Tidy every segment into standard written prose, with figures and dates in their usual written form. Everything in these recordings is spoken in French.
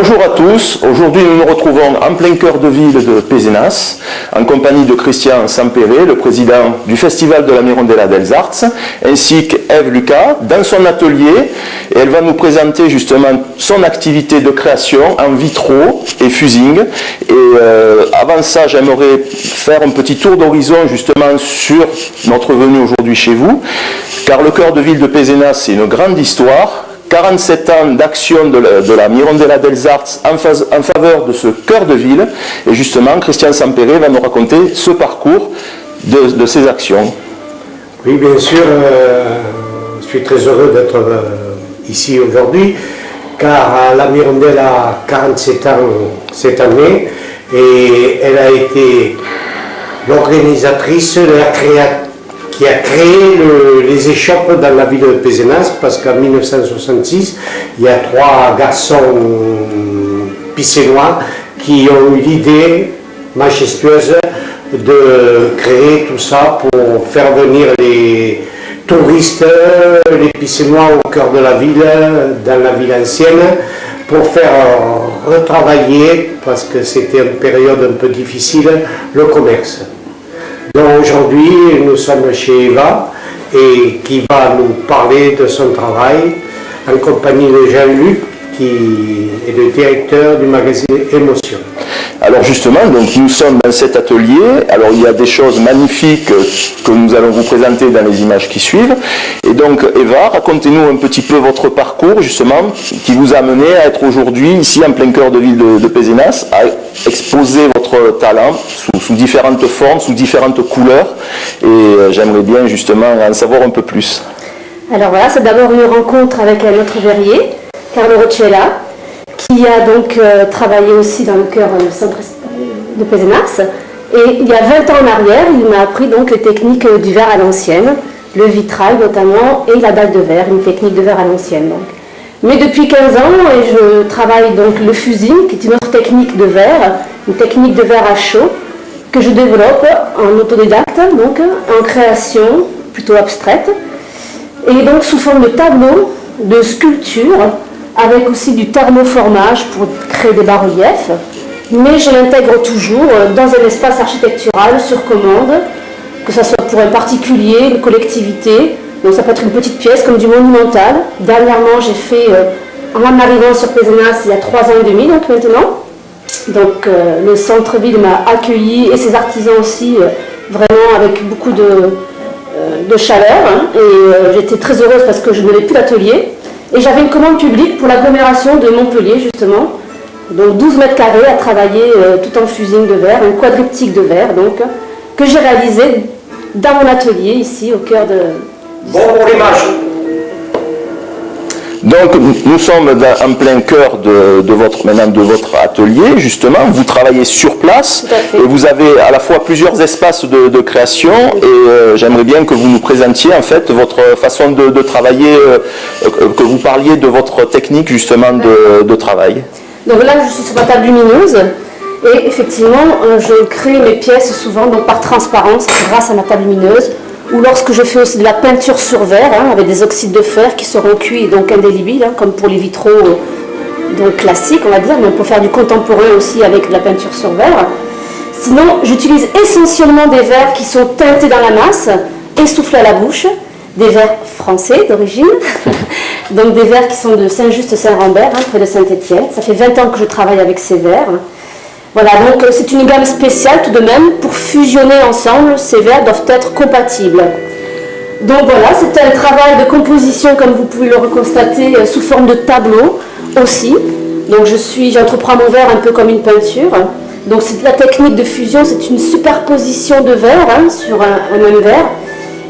Bonjour à tous, aujourd'hui nous nous retrouvons en plein cœur de ville de Pézenas, en compagnie de Christian Sampere, le président du Festival de la Mirondella dels Arts, ainsi qu'Ève Lucas dans son atelier, et elle va nous présenter justement son activité de création en vitro et fusing. Et avant ça, j'aimerais faire un petit tour d'horizon justement sur notre venue aujourd'hui chez vous, car le cœur de ville de Pézenas, c'est une grande histoire. 47 ans d'action de la Mirondella dels Arts en faveur de ce cœur de ville. Et justement, Christian Sampere va nous raconter ce parcours de ces actions. Oui, bien sûr, je suis très heureux d'être ici aujourd'hui, car la Mirondella a 47 ans cette année, et elle a été l'organisatrice de la création qui a créé les échoppes dans la ville de Pézenas, parce qu'en 1966, il y a 3 garçons pissénois qui ont eu l'idée majestueuse de créer tout ça pour faire venir les touristes, les pissénois au cœur de la ville, dans la ville ancienne, pour faire retravailler, parce que c'était une période un peu difficile, le commerce. Donc aujourd'hui, nous sommes chez Eva, et qui va nous parler de son travail en compagnie de Jean-Luc, qui est le directeur du magazine Émotion. Alors justement, donc nous sommes dans cet atelier. Alors il y a des choses magnifiques que nous allons vous présenter dans les images qui suivent. Et donc Eva, racontez-nous un petit peu votre parcours justement qui vous a amené à être aujourd'hui ici en plein cœur de ville de Pézenas, à exposer votre talent sous différentes formes, sous différentes couleurs. Et j'aimerais bien justement en savoir un peu plus. Alors voilà, c'est d'abord une rencontre avec un autre verrier, Carlo Roccella, qui a donc travaillé aussi dans le cœur centre de Pézenas. Et il y a 20 ans en arrière, il m'a appris donc les techniques du verre à l'ancienne, le vitrail notamment, et la dalle de verre, une technique de verre à l'ancienne. Donc. Mais depuis 15 ans, et je travaille donc le fusing, qui est une autre technique de verre, une technique de verre à chaud, que je développe en autodidacte, donc en création plutôt abstraite, et donc sous forme de tableaux, de sculptures, avec aussi du thermoformage pour créer des bas-reliefs, mais je l'intègre toujours dans un espace architectural sur commande, que ce soit pour un particulier, une collectivité, donc ça peut être une petite pièce comme du monumental. Dernièrement, j'ai fait, en arrivant sur Pézenas il y a 3 ans et demi donc maintenant, donc le centre-ville m'a accueilli et ses artisans aussi, vraiment avec beaucoup de chaleur, hein, et j'étais très heureuse parce que je n'avais plus d'atelier. Et j'avais une commande publique pour l'agglomération de Montpellier, justement, donc 12 mètres carrés à travailler tout en fusing de verre, un quadriptyque de verre, donc, que j'ai réalisé dans mon atelier, ici, au cœur de... Bon pour l'image. Donc nous sommes en plein cœur de votre atelier, justement. Vous travaillez sur place et vous avez à la fois plusieurs espaces de création, et j'aimerais bien que vous nous présentiez en fait votre façon de travailler, que vous parliez de votre technique justement de travail. Donc là je suis sur ma table lumineuse et effectivement je crée mes pièces souvent donc par transparence grâce à ma table lumineuse, ou lorsque je fais aussi de la peinture sur verre, hein, avec des oxydes de fer qui seront cuits et donc indélébiles, hein, comme pour les vitraux donc classiques, on va dire, mais on peut faire du contemporain aussi avec de la peinture sur verre. Sinon, j'utilise essentiellement des verres qui sont teintés dans la masse et soufflés à la bouche, des verres français d'origine, donc des verres qui sont de Saint-Just-Saint-Rambert, hein, près de Saint-Étienne. Ça fait 20 ans que je travaille avec ces verres. Voilà, donc c'est une gamme spéciale tout de même. Pour fusionner ensemble, ces verres doivent être compatibles. Donc voilà, c'est un travail de composition, comme vous pouvez le constater, sous forme de tableau aussi. Donc j'entreprends mon verre un peu comme une peinture. Donc c'est la technique de fusion, c'est une superposition de verres, hein, sur un même verre.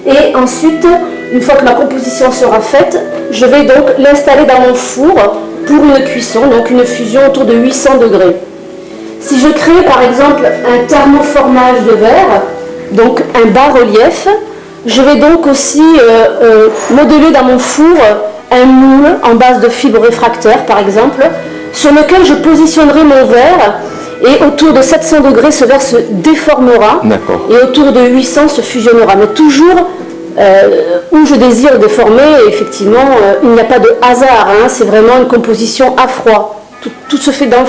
Et ensuite, une fois que ma composition sera faite, je vais donc l'installer dans mon four pour une cuisson, donc une fusion autour de 800 degrés. Si je crée par exemple un thermoformage de verre, donc un bas-relief, je vais donc aussi modeler dans mon four un moule en base de fibres réfractaires par exemple, sur lequel je positionnerai mon verre, et autour de 700 degrés ce verre se déformera et autour de 800 se fusionnera. Mais toujours où je désire déformer, effectivement, il n'y a pas de hasard, hein, c'est vraiment une composition à froid. tout se fait en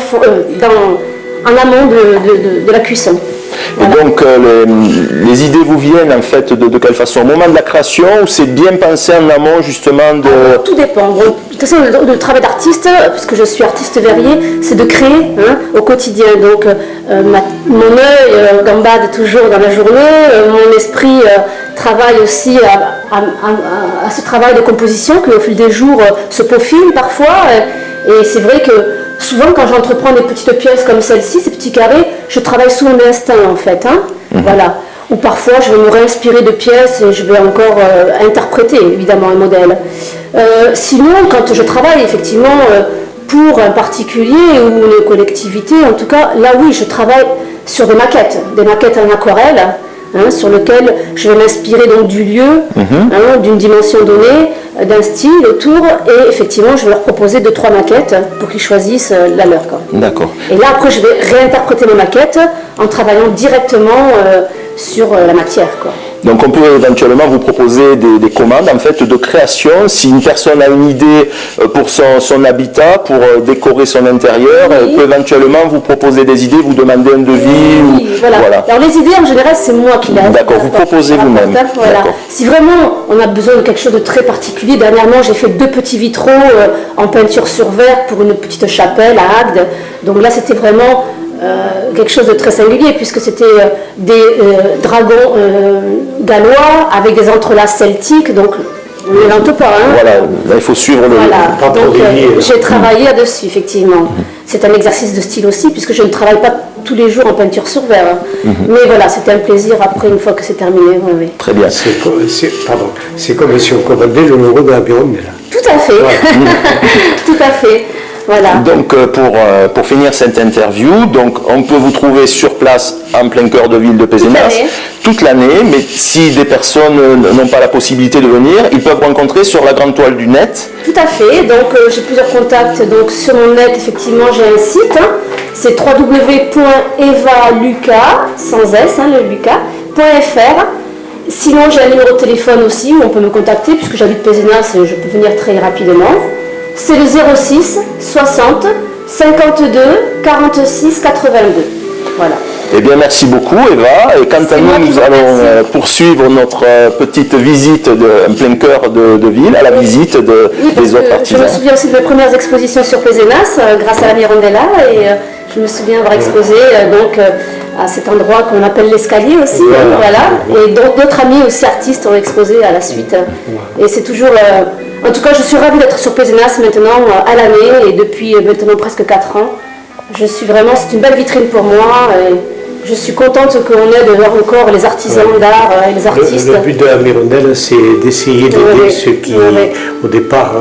amont de la cuisson. Et donc, les idées vous viennent en fait de quelle façon? Au moment de la création ou c'est bien pensé en amont justement de... Tout dépend. Bon, de toute façon, le travail d'artiste, puisque je suis artiste verrier, c'est de créer au quotidien. Donc, mon œil gambade toujours dans la journée, mon esprit travaille aussi à ce travail de composition qui, au fil des jours, se peaufine parfois. Et c'est vrai que souvent, quand j'entreprends des petites pièces comme celle-ci, ces petits carrés, je travaille sous mon instinct en fait. Voilà. Ou parfois, je vais me réinspirer de pièces et je vais encore interpréter évidemment un modèle. Sinon, quand je travaille effectivement pour un particulier ou une collectivité, en tout cas, là oui, je travaille sur des maquettes en aquarelle. Sur lequel je vais m'inspirer donc du lieu, d'une dimension donnée, d'un style autour, et effectivement je vais leur proposer 2-3 maquettes pour qu'ils choisissent la leur. D'accord. Et là après je vais réinterpréter mes maquettes en travaillant directement sur la matière. Donc on peut éventuellement vous proposer des commandes en fait de création. Si une personne a une idée pour son habitat, pour décorer son intérieur, elle peut éventuellement vous proposer des idées, vous demander un devis. Oui, voilà. Alors les idées en général c'est moi qui les D'accord, vous proposez vous-même. Voilà. Si vraiment on a besoin de quelque chose de très particulier, dernièrement j'ai fait 2 petits vitraux en peinture sur verre pour une petite chapelle à Agde. Donc là c'était vraiment quelque chose de très singulier puisque c'était des dragons gallois avec des entrelacs celtiques, donc on ne l'invente pas. Voilà, là il faut suivre le... Voilà, donc j'ai travaillé là-dessus effectivement. C'est un exercice de style aussi puisque je ne travaille pas tous les jours en peinture sur verre. Mais voilà, c'était un plaisir après une fois que c'est terminé. Oui. Très bien. C'est comme si on commandait le logo de la Mirondelle. Tout à fait. Tout à fait. Voilà. Donc pour finir cette interview, donc on peut vous trouver sur place en plein cœur de ville de Pézenas toute l'année, mais si des personnes n'ont pas la possibilité de venir, ils peuvent rencontrer sur la grande toile du net. Tout à fait, donc j'ai plusieurs contacts, donc sur mon net effectivement j'ai un site, c'est www.evaluca, sans S, le Lucas.fr. Sinon j'ai un numéro de téléphone aussi où on peut me contacter puisque j'habite Pézenas et je peux venir très rapidement. C'est le 06 60 52 46 82. Voilà. Eh bien, merci beaucoup, Eva. Et quant à nous allons poursuivre notre petite visite en plein cœur de ville, à la visite des autres artisans. Je me souviens aussi de mes premières expositions sur Pézenas, grâce à la Mirondella, et je me souviens avoir exposé donc à cet endroit qu'on appelle l'escalier aussi, voilà. Et d'autres amis aussi artistes ont exposé à la suite. Et c'est toujours... en tout cas, je suis ravie d'être sur Pézenas maintenant à l'année et depuis maintenant presque 4 ans. C'est une belle vitrine pour moi. Et je suis contente qu'on aide encore les artisans d'art et les artistes. Le but de la Mirondelle, c'est d'essayer d'aider ceux qui, au départ,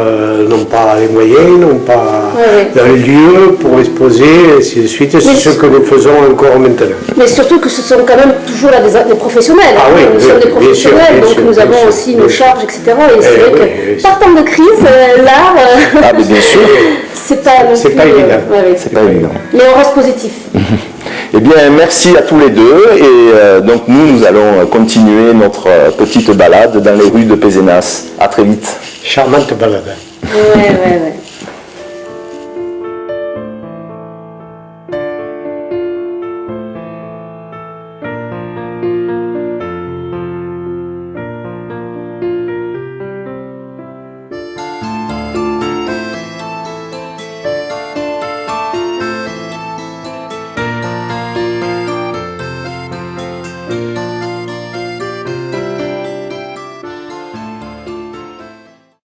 n'ont pas les moyens, n'ont pas un lieu pour exposer, et ainsi de suite. C'est ce que nous faisons encore maintenant. Mais surtout que ce sont quand même toujours là des professionnels. Nous sommes des professionnels, donc nous avons aussi nos charges, etc. Et c'est vrai que, partant de crise, l'art, bien sûr. c'est pas évident. C'est pas évident. Mais on reste positif. Eh bien, merci à tous les deux. Et donc, nous allons continuer notre petite balade dans les rues de Pézenas. À très vite. Charmante balade. Ouais.